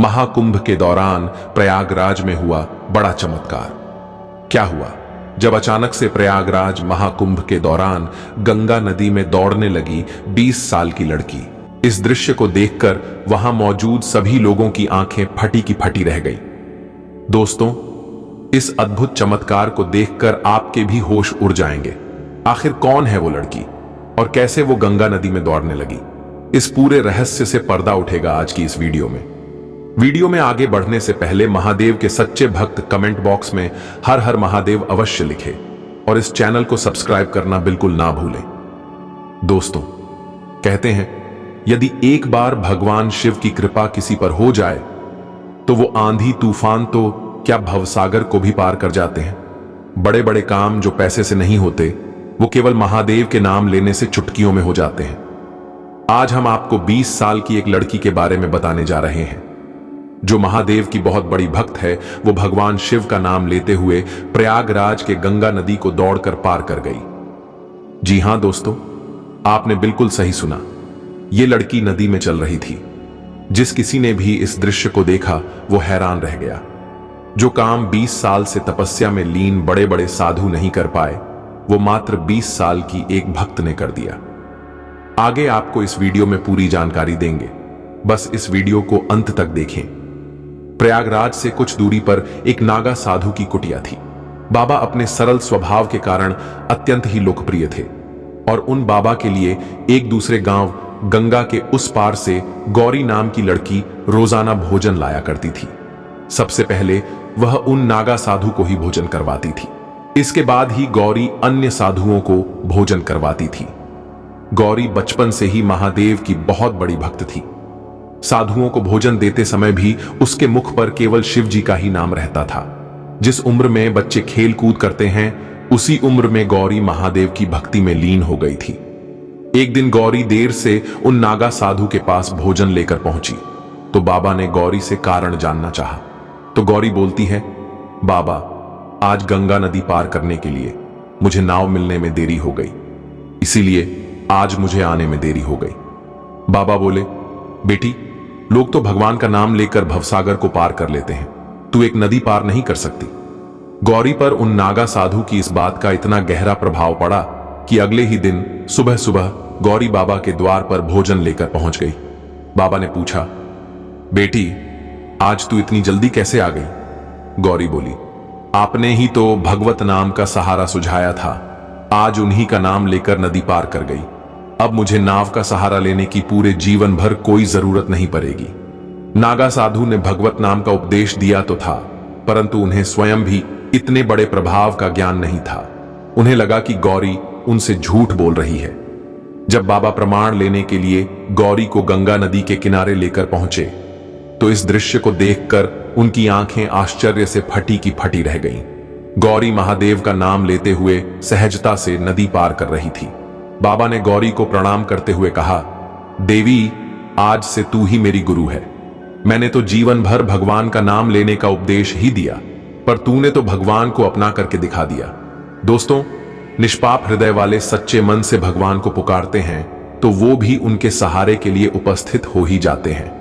महाकुंभ के दौरान प्रयागराज में हुआ बड़ा चमत्कार। क्या हुआ? जब अचानक से प्रयागराज महाकुंभ के दौरान गंगा नदी में दौड़ने लगी 20 साल की लड़की। इस दृश्य को देखकर वहां मौजूद सभी लोगों की आंखें फटी की फटी रह गई। दोस्तों, इस अद्भुत चमत्कार को देखकर आपके भी होश उड़ जाएंगे। आखिर कौन है वो लड़की और कैसे वो गंगा नदी में दौड़ने लगी? इस पूरे रहस्य से पर्दा उठेगा आज की इस वीडियो में। वीडियो में आगे बढ़ने से पहले महादेव के सच्चे भक्त कमेंट बॉक्स में हर हर महादेव अवश्य लिखें और इस चैनल को सब्सक्राइब करना बिल्कुल ना भूलें। दोस्तों, कहते हैं यदि एक बार भगवान शिव की कृपा किसी पर हो जाए तो वो आंधी तूफान तो क्या भवसागर को भी पार कर जाते हैं। बड़े बड़े काम जो पैसे से नहीं होते वो केवल महादेव के नाम लेने से चुटकियों में हो जाते हैं। आज हम आपको 20 साल की एक लड़की के बारे में बताने जा रहे हैं जो महादेव की बहुत बड़ी भक्त है। वो भगवान शिव का नाम लेते हुए प्रयागराज के गंगा नदी को दौड़कर पार कर गई। जी हां दोस्तों, आपने बिल्कुल सही सुना। ये लड़की नदी में चल रही थी। जिस किसी ने भी इस दृश्य को देखा वो हैरान रह गया। जो काम 20 साल से तपस्या में लीन बड़े बड़े साधु नहीं कर पाए वो मात्र 20 साल की एक भक्त ने कर दिया। आगे आपको इस वीडियो में पूरी जानकारी देंगे, बस इस वीडियो को अंत तक देखें। प्रयागराज से कुछ दूरी पर एक नागा साधु की कुटिया थी। बाबा अपने सरल स्वभाव के कारण अत्यंत ही लोकप्रिय थे और उन बाबा के लिए एक दूसरे गांव गंगा के उस पार से गौरी नाम की लड़की रोजाना भोजन लाया करती थी। सबसे पहले वह उन नागा साधु को ही भोजन करवाती थी। इसके बाद ही गौरी अन्य साधुओं को भोजन करवाती थी। गौरी बचपन से ही महादेव की बहुत बड़ी भक्त थी। साधुओं को भोजन देते समय भी उसके मुख पर केवल शिव जी का ही नाम रहता था। जिस उम्र में बच्चे खेल कूद करते हैं उसी उम्र में गौरी महादेव की भक्ति में लीन हो गई थी। एक दिन गौरी देर से उन नागा साधु के पास भोजन लेकर पहुंची तो बाबा ने गौरी से कारण जानना चाहा। तो गौरी बोलती है, बाबा, आज गंगा नदी पार करने के लिए मुझे नाव मिलने में देरी हो गई, इसीलिए आज मुझे आने में देरी हो गई। बाबा बोले, बेटी, लोग तो भगवान का नाम लेकर भवसागर को पार कर लेते हैं, तू एक नदी पार नहीं कर सकती। गौरी पर उन नागा साधु की इस बात का इतना गहरा प्रभाव पड़ा कि अगले ही दिन सुबह सुबह गौरी बाबा के द्वार पर भोजन लेकर पहुंच गई। बाबा ने पूछा, बेटी, आज तू इतनी जल्दी कैसे आ गई? गौरी बोली, आपने ही तो भगवत नाम का सहारा सुझाया था, आज उन्हीं का नाम लेकर नदी पार कर गई। अब मुझे नाव का सहारा लेने की पूरे जीवन भर कोई जरूरत नहीं पड़ेगी। नागा साधु ने भगवत नाम का उपदेश दिया तो था, परंतु उन्हें स्वयं भी इतने बड़े प्रभाव का ज्ञान नहीं था। उन्हें लगा कि गौरी उनसे झूठ बोल रही है। जब बाबा प्रमाण लेने के लिए गौरी को गंगा नदी के किनारे लेकर पहुंचे तो इस दृश्य को देखकर उनकी आंखें आश्चर्य से फटी की फटी रह गईं। गौरी महादेव का नाम लेते हुए सहजता से नदी पार कर रही थी। बाबा ने गौरी को प्रणाम करते हुए कहा, देवी, आज से तू ही मेरी गुरु है। मैंने तो जीवन भर भगवान का नाम लेने का उपदेश ही दिया, पर तूने तो भगवान को अपना करके दिखा दिया। दोस्तों, निष्पाप हृदय वाले सच्चे मन से भगवान को पुकारते हैं तो वो भी उनके सहारे के लिए उपस्थित हो ही जाते हैं।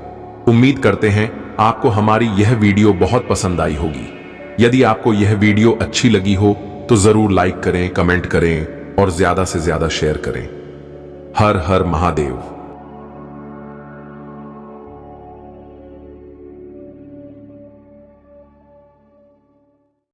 उम्मीद करते हैं आपको हमारी यह वीडियो बहुत पसंद आई होगी। यदि आपको यह वीडियो अच्छी लगी हो तो जरूर लाइक करें, कमेंट करें और ज्यादा से ज्यादा शेयर करें। हर हर महादेव।